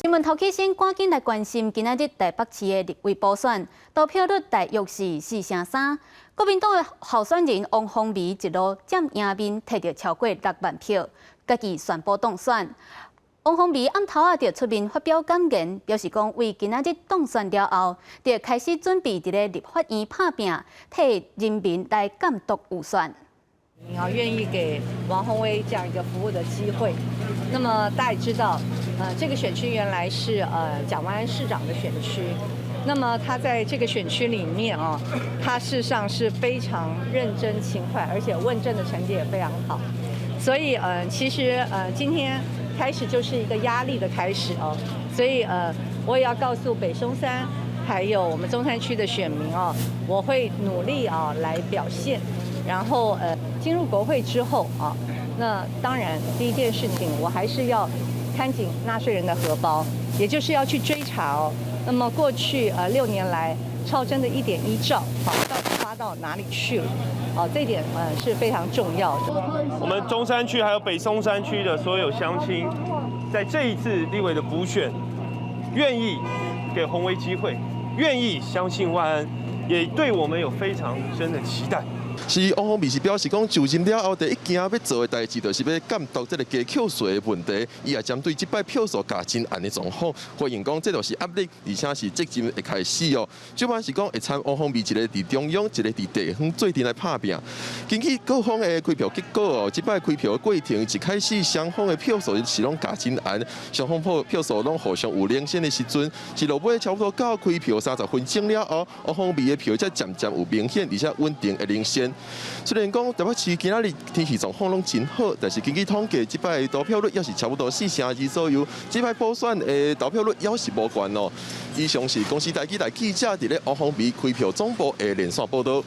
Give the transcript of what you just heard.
新闻头起先赶紧来关心今仔日台北市的立委补选，投票率大约是4%3。国民党的候选人王凤薇一路占赢面，摕到超过6万票，家己宣布当选。王凤薇暗头就出面发表感言，表示讲为今仔日当选了后，就开始准备伫咧立法院拍拼，替人民来监督有选。愿意给王宏威这样一个服务的机会。那么大家也知道，这个选区原来是蒋万安市长的选区。那么他在这个选区里面他事实上是非常认真勤快，而且问政的成绩也非常好。所以其实今天开始就是一个压力的开始所以我也要告诉北松山还有我们中山区的选民我会努力来表现。然后进入国会之后那当然第一件事情我还是要看紧纳税人的荷包，也就是要去追查那么过去6年来超征的1.1兆到底花到哪里去了这一点是非常重要的。我们中山区还有北松山区的所有乡亲，在这一次立委的补选，愿意给宏威机会，愿意相信万安，也对我们有非常深的期待。是王凤薇是表示讲，就任了后第一件要做的代志，就是要监督这个加扣税的问题。伊也针对这摆票数加真暗的状况，回应讲这就是压力，而且是责任的开始主要是讲会参王凤薇一个伫中央，一个伫地方做阵来拍拼。根据各方的开票结果这摆开票的过程一开始双方的票数是拢加真暗，双方票数拢互相有领先的时阵，是落尾差不多到开票30分钟了后，王凤薇的票才渐渐有明显而且稳定的领先。虽然讲台北市今仔日天气状况拢真好，但是根据统计，这摆投票率也是差不多4%2左右。这摆补选的投票率也是无悬以上是公司台记者伫咧王凤薇开票总部的连线报道。